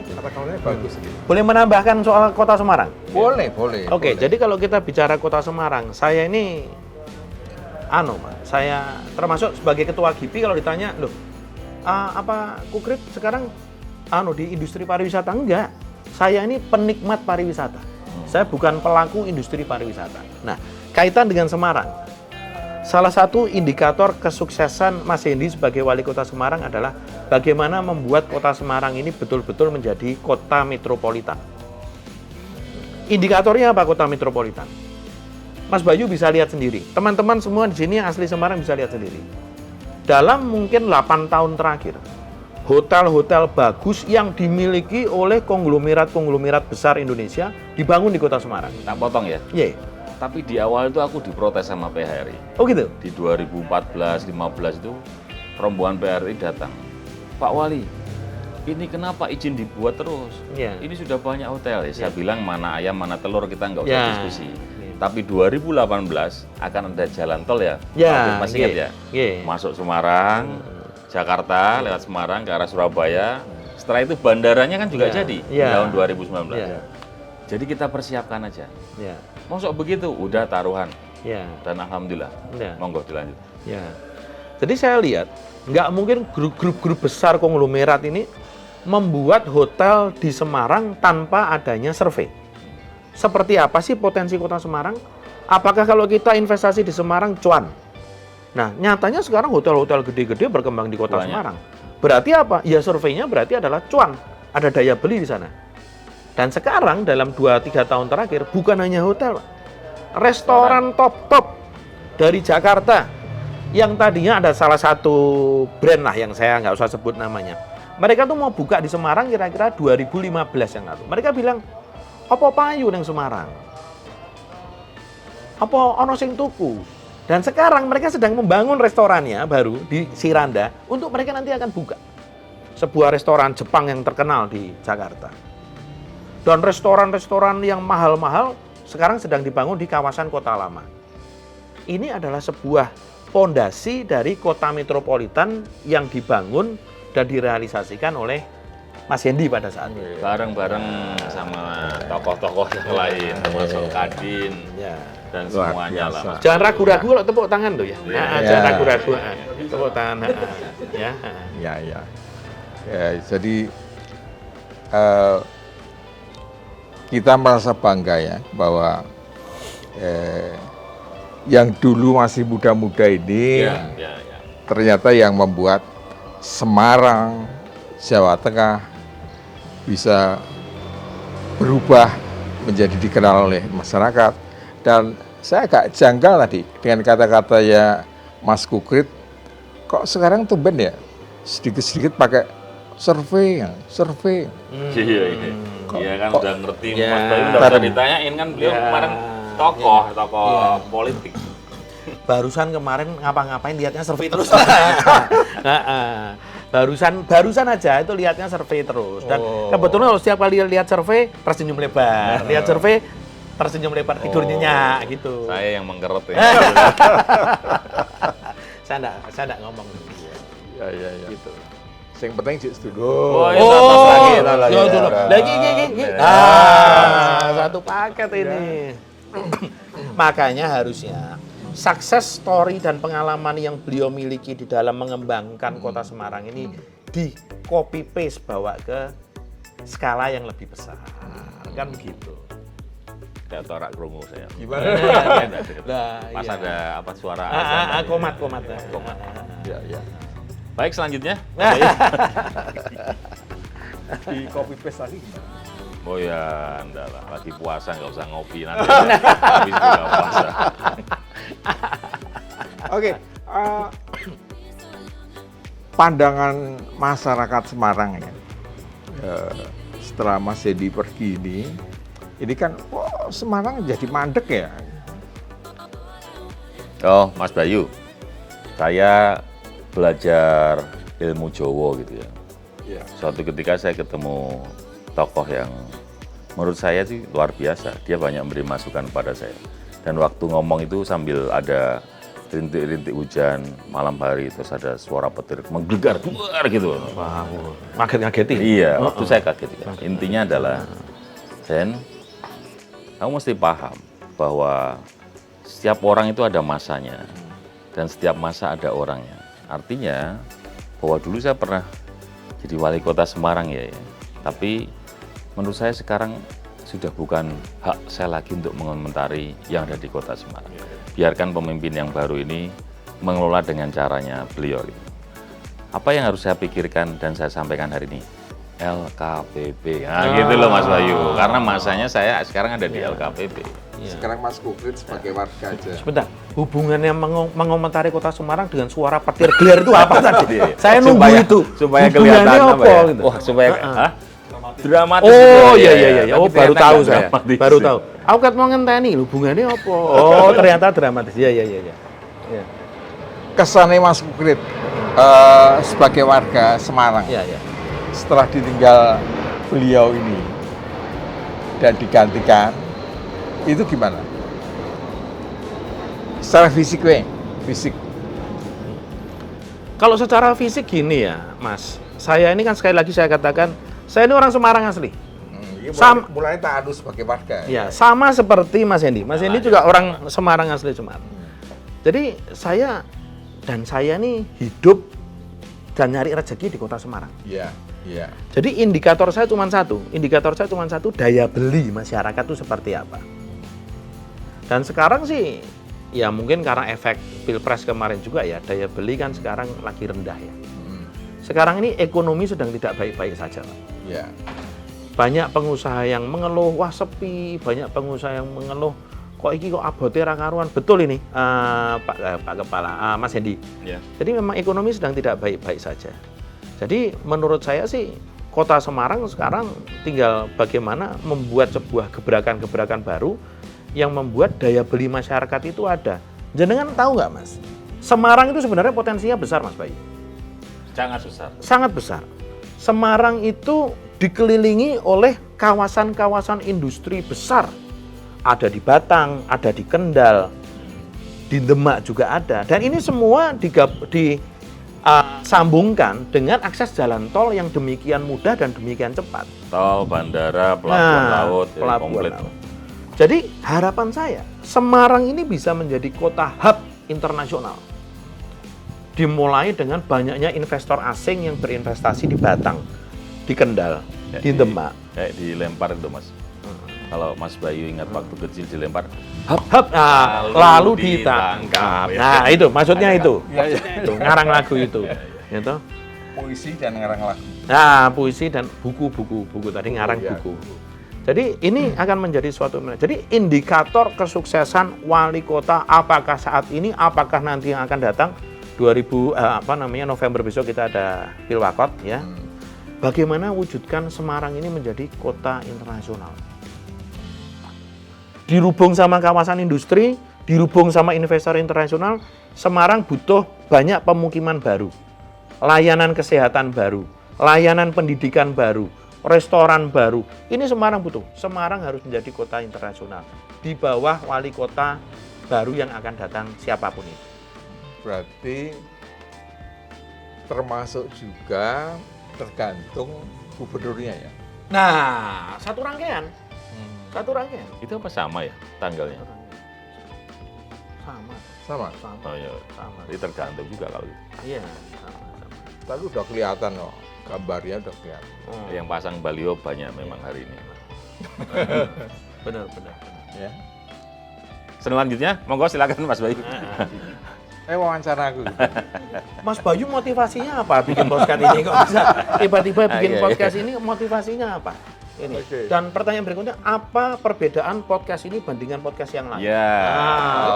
Kata-katanya bagus gitu. Boleh menambahkan soal Kota Semarang? Boleh, boleh. Oke, boleh. jadi kalau kita bicara Kota Semarang, saya ini saya termasuk sebagai ketua GIPI kalau ditanya, loh, apa Kukrit sekarang di industri pariwisata? Enggak. Saya ini penikmat pariwisata. Saya bukan pelaku industri pariwisata. Nah, kaitan dengan Semarang. Salah satu indikator kesuksesan Mas Hendy sebagai wali kota Semarang adalah bagaimana membuat kota Semarang ini betul-betul menjadi kota metropolitan. Indikatornya apa kota metropolitan? Mas Bayu bisa lihat sendiri. Teman-teman semua di sini yang asli Semarang bisa lihat sendiri. Dalam mungkin 8 tahun terakhir, hotel-hotel bagus yang dimiliki oleh konglomerat-konglomerat besar Indonesia dibangun di kota Semarang. Tak potong ya. Iya. Tapi di awal itu aku diprotes sama PHRI. Oh gitu? Di 2014-15 itu rombongan PHRI datang. Pak Wali, ini kenapa izin dibuat terus? Iya. Ini sudah banyak hotel. Ya, saya bilang mana ayam, mana telur, kita nggak usah Ya. diskusi. Iya. Tapi 2018 akan ada jalan tol ya. Ya, Masih ingat iya. ya? Iya. Masuk Semarang, Jakarta, lewat Semarang ke arah Surabaya. Setelah itu bandaranya kan juga Ya. jadi di Ya. tahun 2019. Ya. Jadi kita persiapkan aja. Ya. Masuk begitu, udah taruhan. Ya. Dan alhamdulillah, Ya. monggo dilanjut. Ya. Jadi saya lihat nggak mungkin grup-grup besar konglomerat ini membuat hotel di Semarang tanpa adanya survei. Seperti apa sih potensi kota Semarang? Apakah kalau kita investasi di Semarang cuan? Nah, nyatanya sekarang hotel-hotel gede-gede berkembang di kota Banyak. Semarang. Berarti apa? Ya surveinya berarti adalah cuan. Ada daya beli di sana. Dan sekarang dalam 2-3 tahun terakhir bukan hanya hotel, restoran top-top dari Jakarta yang tadinya ada salah satu brand lah yang saya nggak usah sebut namanya. Mereka tuh mau buka di Semarang kira-kira 2015 yang lalu. Mereka bilang, apa payu neng Semarang? Apa ono sing tuku? Dan sekarang mereka sedang membangun restorannya baru di Siranda untuk mereka nanti akan buka. Sebuah restoran Jepang yang terkenal di Jakarta. Dan restoran-restoran yang mahal-mahal sekarang sedang dibangun di kawasan kota lama. Ini adalah sebuah fondasi dari kota metropolitan yang dibangun dan direalisasikan oleh Mas Hendy pada saat itu. Bareng-bareng sama tokoh-tokoh yang lain, termasuk Kadin Ya. dan Luar semuanya biasa. lah. Mas. Jangan ragu-ragu kalau tepuk tangan tuh ya. Iya. Jangan Ya. ragu-ragu. Tepuk tangan. Ya. Ya, ya. Ya, jadi kita merasa bangga ya bahwa yang dulu masih muda-muda ini Ya, ya, ya. ternyata yang membuat Semarang, Jawa Tengah bisa berubah menjadi dikenal oleh masyarakat. Dan saya agak janggal tadi dengan kata-kata ya Mas Kukrit, kok sekarang tumben ya sedikit-sedikit pakai survei. Iya, iya. Iya kan udah ngerti, Ya. Mas Bayu udah bisa ditanyain kan beliau Ya. kemarin tokoh Ya. politik. Barusan kemarin ngapa-ngapain lihatnya survei terus. Barusan aja itu lihatnya survei terus. Dan kebetulan kalau setiap kali lihat survei tersenyum lebar. Lihat survei tersenyum lebar, tidur nyenyak gitu. Saya yang mengkerut ya. Saya enggak ngomong. Ya, ya, ya. Gitu. Yang penting sih setuju. Oh, itu atas lagi, atas lagi. ya, dulu. Ya. Lagi. Satu paket ini. Makanya harusnya success story dan pengalaman yang beliau miliki di dalam mengembangkan kota Semarang ini di copy paste bawa ke skala yang lebih besar. Kan begitu. Kayak torak krungu saya. Gimana? Nah, Pas iya. ada apa suara azan tadi. Komat. Ya, ya. Baik, selanjutnya. Di copy paste lagi. Oh ya, enggak lah. Lagi puasa nggak usah ngopi nanti. Habis buka puasa. Oke, pandangan masyarakat Semarang ya, setelah Mas Hendy pergi ini kan Semarang jadi mandek ya. Oh, Mas Bayu, saya belajar ilmu Jawa gitu ya. Iya. Suatu ketika saya ketemu tokoh yang menurut saya sih luar biasa. Dia banyak memberi masukan pada saya. Dan waktu ngomong itu sambil ada rintik-rintik hujan malam hari, terus ada suara petir menggelegar keluar gitu. Wow, ngaget-ngageti. Iya, waktu saya kaget. Intinya adalah, Sen, kamu mesti paham bahwa setiap orang itu ada masanya dan setiap masa ada orangnya. Artinya bahwa dulu saya pernah jadi wali kota Semarang ya. Tapi menurut saya sekarang sudah bukan hak saya lagi untuk mengomentari yang ada di kota Semarang. Biarkan pemimpin yang baru ini mengelola dengan caranya beliau. Apa yang harus saya pikirkan dan saya sampaikan hari ini? LKPP. Nah, gitu loh Mas Bayu. Karena masanya saya sekarang ada di LKPP. Sekarang Mas Kukrit sebagai warga aja. Sebentar, hubungannya mengomentari kota Semarang dengan suara petir gelar itu apa tadi? Saya nunggu Supaya- itu. supaya Hubungannya kelihatan apa ya? gitu? Wah, supaya hah? Dramatis. Oh gitu ya, iya. Oh Tapi baru ternyata tahu nggak saya. dramatis. Baru tahu. Aku kan mau ngenteni hubungannya apa? Oh ternyata dramatis. Iya. Iya. Kesannya Mas Kukrit sebagai warga Semarang Iya. setelah ditinggal beliau ini dan digantikan, itu gimana? Secara fisik. Kalau secara fisik gini ya, Mas. Saya ini kan sekali lagi saya katakan, saya ini orang Semarang asli. Mulai tak adu sebagai warga. Ya, sama seperti Mas Hendy. Mas Hendy juga orang Semarang asli Semarang. Jadi saya nih hidup dan nyari rezeki di kota Semarang. Iya. Jadi indikator saya cuma satu, daya beli masyarakat itu seperti apa. Dan sekarang sih, ya mungkin karena efek Pilpres kemarin juga ya, daya beli kan sekarang lagi rendah ya. Sekarang ini ekonomi sedang tidak baik-baik saja, Pak. Iya. Banyak pengusaha yang mengeluh, wah sepi, banyak pengusaha yang mengeluh, kok iki kok abote ra karuan. Betul ini, Pak Kepala, Mas Hendy. Ya. Jadi memang ekonomi sedang tidak baik-baik saja. Jadi menurut saya sih, kota Semarang sekarang tinggal bagaimana membuat sebuah gebrakan-gebrakan baru yang membuat daya beli masyarakat itu ada. Jenengan tahu nggak, Mas? Semarang itu sebenarnya potensinya besar, Mas Bayu. Sangat besar. Sangat besar. Semarang itu dikelilingi oleh kawasan-kawasan industri besar. Ada di Batang, ada di Kendal, di Demak juga ada. Dan ini semua disambungkan dengan akses jalan tol yang demikian mudah dan demikian cepat. Tol, bandara, pelabuhan laut, ya, pelabuhan komplit. laut. Jadi harapan saya, Semarang ini bisa menjadi kota hub internasional. Dimulai dengan banyaknya investor asing yang berinvestasi di Batang, di Kendal, di Demak. Kayak dilempar itu Mas. Kalau Mas Bayu ingat waktu kecil dilempar, Hub, lalu ditangkap. ditangkap. Nah itu maksudnya itu. Iya. Itu, ngarang lagu itu. Gitu. Puisi dan ngarang lagu. Nah, puisi dan buku tadi ngarang Iya. buku. Jadi ini akan menjadi suatu. Jadi indikator kesuksesan wali kota apakah saat ini, apakah nanti yang akan datang 2000 November besok kita ada Pilwakot ya. Bagaimana wujudkan Semarang ini menjadi kota internasional. Dirubung sama kawasan industri, dirubung sama investor internasional, Semarang butuh banyak pemukiman baru, layanan kesehatan baru, layanan pendidikan baru, restoran baru. Ini Semarang butuh. Semarang harus menjadi kota internasional di bawah wali kota baru yang akan datang siapapun itu. Berarti termasuk juga tergantung gubernurnya ya. Nah, satu rangkaian. Satu rangkaian. itu apa sama ya tanggalnya? Sama. Sama. Oh ya, Sama. jadi tergantung juga kalau gitu. Iya, sama. Tapi udah kelihatan loh, gambarnya udah kelihatan. Yang pasang baliho banyak memang hari ini. Benar. Ya. Selanjutnya, monggo silakan Mas Bayu. Wawancara aku. Mas Bayu motivasinya apa bikin podcast ini? Kok bisa tiba-tiba bikin Iya. podcast ini, motivasinya apa? Ini. Oke. Dan pertanyaan berikutnya, apa perbedaan podcast ini bandingkan podcast yang lain? Ya.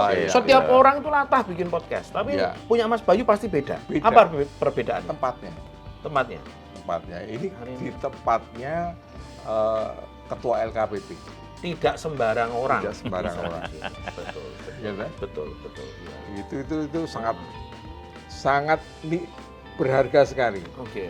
oke. Setiap Ya. orang itu latah bikin podcast, tapi Ya. punya Mas Bayu pasti beda. Beda. Apa perbedaan Tempatnya. tempatnya? tempatnya. Ini Hari di ini. tempatnya Ketua LKPP. Tidak sembarang orang. Tidak sembarang orang. Betul. Ya kan? Betul. Iya. Itu sangat berharga sekali. Oke.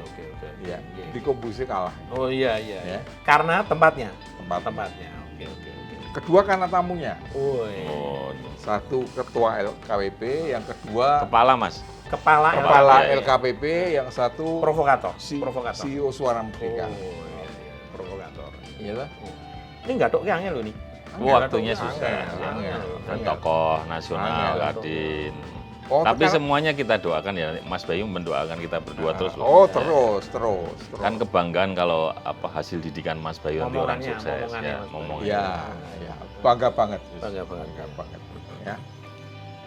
Ya, Iya. di Kombuse kalah. Oh iya. Ya. Karena tempatnya. Tempatnya. Oke. Kedua karena tamunya. Oh, iya. Oh, Satu ketua LKPP, yang kedua kepala Mas. Kepala kepala LKPP. LKPP, yang satu Provokator. CEO Suara Merdeka. Oh, iya. Provokator. Iyalah. Ini nggak tok angel loh nih. Waktunya Angel, susah. angel. Dan tokoh nasional, Angel. Kadin. Oh, Tapi sekarang- semuanya kita doakan ya, Mas Bayu mendoakan kita berdua terus loh. Oh, terus. Kan kebanggaan kalau hasil didikan Mas Bayu nanti orang Omongannya, sukses omongannya, ya, Mas Bayu. ngomongnya. Ya, bangga banget. Bangga banget. Ya.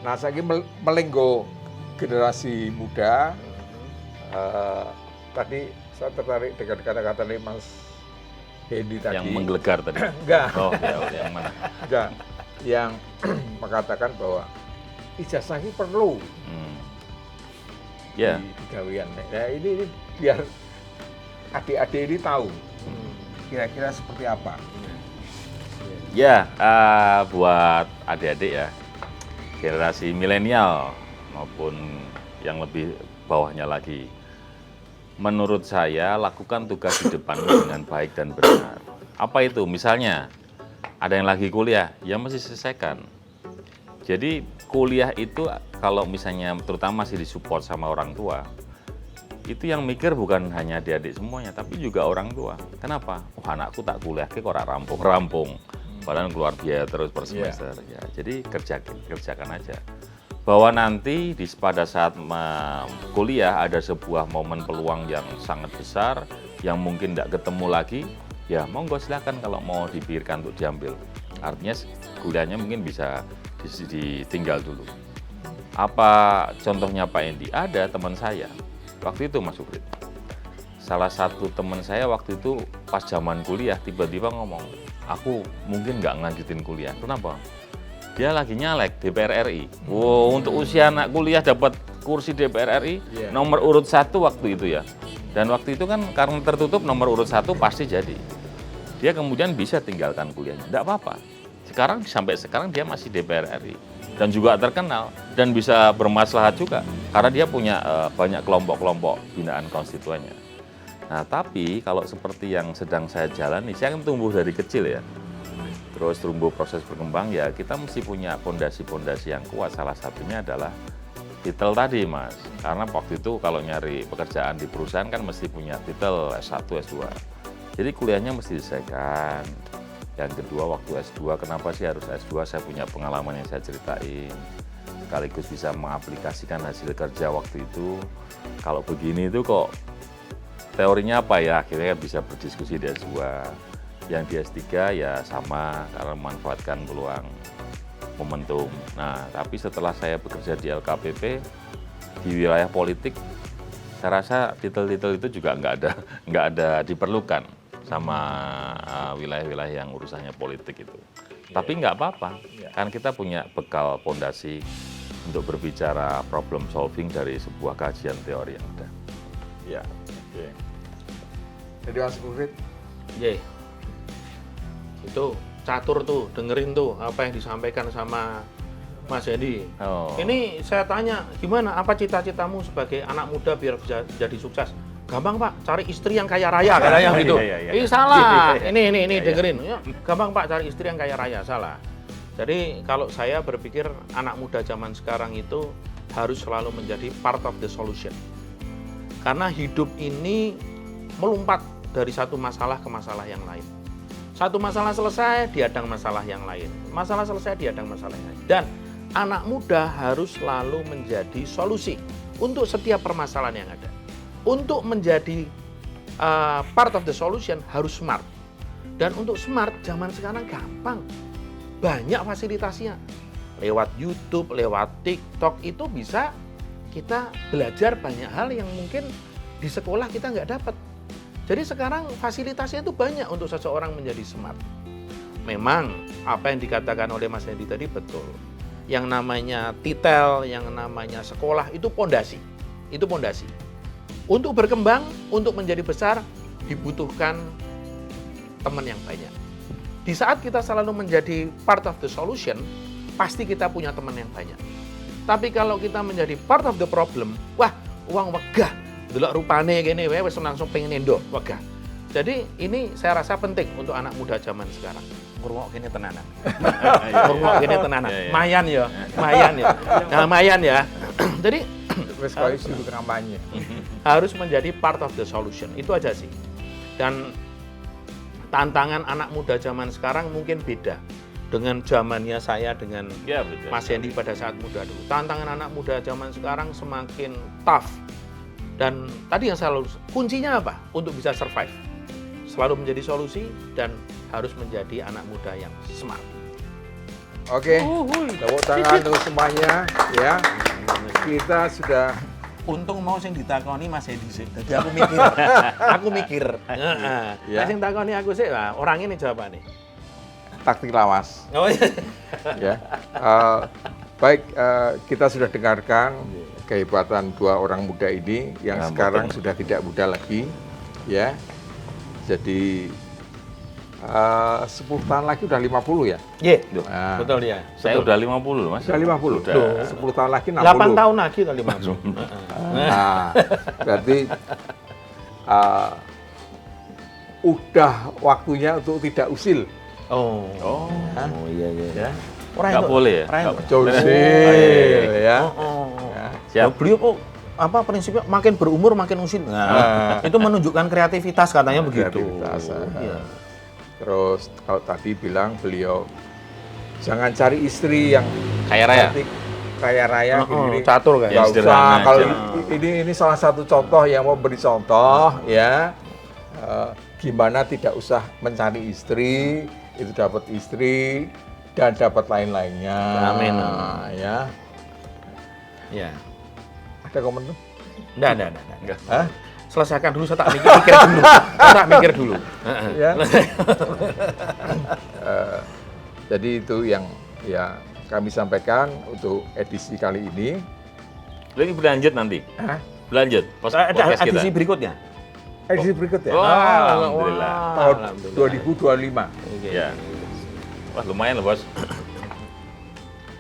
Nah, saya ini melenggo generasi muda. Tadi saya tertarik dengan kata-kata Mas Hendy tadi. Yang menggelegar tadi. Enggak, Oh, ya, yang mana? enggak. Yang mengatakan bahwa ijazah ini perlu Hmm. Ya, di gawean. Nah, ini biar adik-adik ini tahu kira-kira seperti apa. ya buat adik-adik ya, generasi milenial maupun yang lebih bawahnya lagi. Menurut saya, lakukan tugas di depanmu dengan baik dan benar. Apa itu? Misalnya, ada yang lagi kuliah, ya mesti selesaikan. Jadi, kuliah itu kalau misalnya terutama masih disupport sama orang tua, itu yang mikir bukan hanya adik-adik semuanya, tapi juga orang tua. Kenapa? Oh, anakku tak kuliah, kok ora rampung-rampung. Padahal keluar biaya terus per semester. Ya, jadi kerjakan aja. Bahwa nanti pada saat kuliah ada sebuah momen peluang yang sangat besar, yang mungkin tidak ketemu lagi, ya monggo silakan kalau mau dipikirkan untuk diambil. Artinya kuliahnya mungkin bisa ditinggal dulu. Apa contohnya Pak Endi? Ada teman saya, waktu itu Mas Ukrit. Salah satu teman saya waktu itu pas zaman kuliah tiba-tiba ngomong, aku mungkin nggak ngelanjutin kuliah. Kenapa? Dia lagi nyalek DPR RI. Wow, untuk usia anak kuliah dapat kursi DPR RI, nomor urut 1 waktu itu ya. Dan waktu itu kan karena tertutup nomor urut 1 pasti jadi. Dia kemudian bisa tinggalkan kuliahnya, tidak apa-apa. Sampai sekarang dia masih DPR RI. Dan juga terkenal, dan bisa bermaslahat juga. Karena dia punya banyak kelompok-kelompok binaan konstituennya. Nah, tapi kalau seperti yang sedang saya jalani, saya kan tumbuh dari kecil ya. Terus tumbuh proses berkembang ya, kita mesti punya pondasi-pondasi yang kuat. Salah satunya adalah titel tadi, Mas. Karena waktu itu kalau nyari pekerjaan di perusahaan kan mesti punya titel S1, S2. Jadi kuliahnya mesti diselesaikan. Yang kedua, waktu S2, kenapa sih harus S2? Saya punya pengalaman yang saya ceritain. Sekaligus bisa mengaplikasikan hasil kerja waktu itu. Kalau begini itu kok teorinya apa ya? Akhirnya bisa berdiskusi di S2. Yang di S3 ya sama, karena memanfaatkan peluang momentum. Nah, tapi setelah saya bekerja di LKPP, di wilayah politik, saya rasa titel-titel itu juga nggak ada diperlukan sama wilayah-wilayah yang urusannya politik itu. Tapi nggak apa-apa, kan kita punya bekal pondasi untuk berbicara problem solving dari sebuah kajian teori yang ada. Ya, oke. Jadi Mas Ukrit, Ye. Itu catur tuh, dengerin tuh apa yang disampaikan sama Mas Hendy. Oh. Ini saya tanya, gimana? Apa cita-citamu sebagai anak muda biar bisa jadi sukses? Gampang Pak, cari istri yang kaya raya, katanya gitu. Iya. Ih salah, ini Iya. dengerin. Ya, gampang Pak, cari istri yang kaya raya, salah. Jadi kalau saya berpikir anak muda zaman sekarang itu harus selalu menjadi part of the solution. Karena hidup ini melompat dari satu masalah ke masalah yang lain. Satu masalah selesai, dihadang masalah yang lain. Masalah selesai, dihadang masalah yang lain. Dan anak muda harus selalu menjadi solusi untuk setiap permasalahan yang ada. Untuk menjadi part of the solution harus smart. Dan untuk smart, zaman sekarang gampang. Banyak fasilitasnya. Lewat YouTube, lewat TikTok itu bisa kita belajar banyak hal yang mungkin di sekolah kita nggak dapat. Jadi sekarang fasilitasnya itu banyak untuk seseorang menjadi smart. Memang apa yang dikatakan oleh Mas Hendy tadi betul. Yang namanya titel, yang namanya sekolah itu pondasi. Itu pondasi. Untuk berkembang, untuk menjadi besar, dibutuhkan teman yang banyak. Di saat kita selalu menjadi part of the solution, pasti kita punya teman yang banyak. Tapi kalau kita menjadi part of the problem, wah, uang wegah, delok rupane kene wae wis langsung pengen endo, wegah. Jadi ini saya rasa penting untuk anak muda zaman sekarang. Ngrungok kene tenanan. Ngrungok kene tenanan. Mayan ya, mayan ya. Nah, mayan ya. Jadi Wes kok isu kampanye. harus menjadi part of the solution. Itu aja sih. Dan tantangan anak muda zaman sekarang mungkin beda dengan zamannya saya dengan Ya, betul. Mas Hendy pada saat muda dulu. Tantangan anak muda zaman sekarang semakin tough. Dan tadi yang selalu kuncinya apa? Untuk bisa survive. Selalu menjadi solusi dan harus menjadi anak muda yang smart. Oke, tepuk tangan untuk semuanya ya. Kita sudah Untung mau sing ditakoni Mas Hendy sih. Jadi aku mikir. Aku mikir. Heeh. Ya. Sing takoni aku sih, wah, orang ini jawabannya. taktik lawas. Oh iya. Ya. Baik, kita sudah dengarkan kehebatan dua orang muda ini yang sekarang sudah tidak muda lagi, ya. Jadi 10 tahun lagi udah 50 ya? Iya, Nah, betul dia. Saya udah 50 loh, Mas. Sudah 50? Udah. 10 tahun lagi 60. 8 tahun lagi kali masuk. Nah, berarti udah waktunya untuk tidak usil. Oh. Oh, iya. Ya. Orang Nggak itu- boleh ya? orang itu. Nggak- Jauh boleh. usil, ya. Oh. Ya. Siap. Ya, beliau kok apa prinsipnya makin berumur makin usil. Nah, itu menunjukkan kreativitas katanya begitu. Kreativitas, Iya. Terus kalau tadi bilang beliau jangan cari istri yang Kaya raya. cantik, kaya raya gini. Catur kan. Yang Nggak sederhana usah. Kalau aja. ini salah satu contoh yang mau beri contoh ya. Gimana tidak usah mencari istri, itu dapat istri dan dapat lain-lainnya. Amin. Ya. Ya. Ada komentar? Enggak. Enggak. Hah? Selesaikan dulu, saya tak mikir dulu. Saya tak mikir dulu. Ya. Jadi itu yang ya kami sampaikan untuk edisi kali ini. Lagi berlanjut nanti. Hah? Berlanjut. Ada Podcast kita. edisi berikutnya. Edisi berikutnya Wah, alhamdulillah. tahun Alhamdulillah. 2025. Oke. Ya. Wah, lumayan loh, Bos.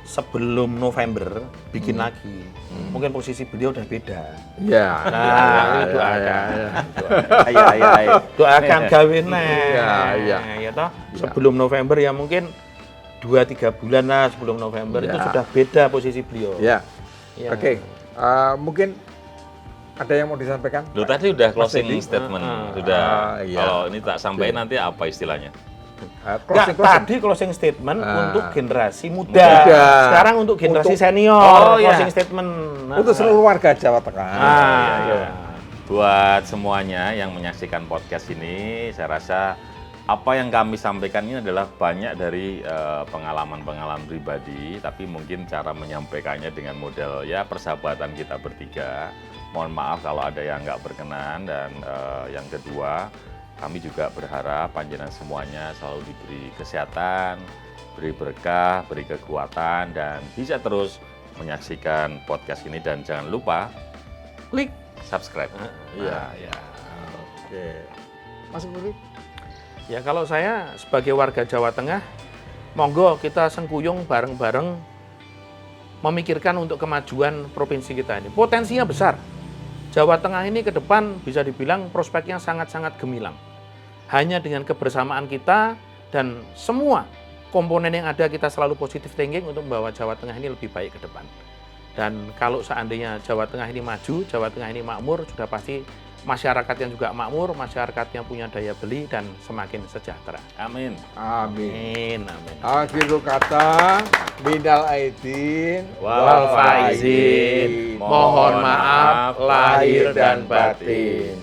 Sebelum November bikin lagi. Mungkin posisi beliau udah beda. Ya. Nah, itu ya, ada. Ayo. Doakan gawe neh. Iya. Ya toh, sebelum November ya mungkin 2-3 bulan lah sebelum November itu Ya. sudah beda posisi beliau. Ya. Ya. Oke. Mungkin ada yang mau disampaikan? Loh, tadi udah closing Hendy? statement. Ah, Sudah. iya. Kalau ini tak sampaikan Oke. nanti apa istilahnya? Enggak, tadi closing statement Ah. untuk generasi muda. Muda. Sekarang untuk generasi Untuk- senior, Oh, iya. closing statement. Untuk seluruh warga Jawa Tengah. iya. Buat semuanya yang menyaksikan podcast ini, saya rasa apa yang kami sampaikan ini adalah banyak dari pengalaman-pengalaman pribadi, tapi mungkin cara menyampaikannya dengan model ya persahabatan kita bertiga. Mohon maaf kalau ada yang nggak berkenan, dan yang kedua, kami juga berharap panjenengan semuanya selalu diberi kesehatan, beri berkah, beri kekuatan, dan bisa terus menyaksikan podcast ini, dan jangan lupa klik subscribe. Iya. Ya. Oke. Mas Budi? Ya kalau saya sebagai warga Jawa Tengah, monggo kita sengkuyung bareng-bareng memikirkan untuk kemajuan provinsi kita ini. Potensinya besar. Jawa Tengah ini ke depan bisa dibilang prospeknya sangat-sangat gemilang. Hanya dengan kebersamaan kita dan semua komponen yang ada, kita selalu positive thinking untuk membawa Jawa Tengah ini lebih baik ke depan. Dan kalau seandainya Jawa Tengah ini maju, Jawa Tengah ini makmur, sudah pasti masyarakatnya juga makmur, masyarakatnya punya daya beli dan semakin sejahtera. Amin. Amin. Amin. Akhirul kata, minal aidin Wal faizin. Mohon maaf lahir dan batin.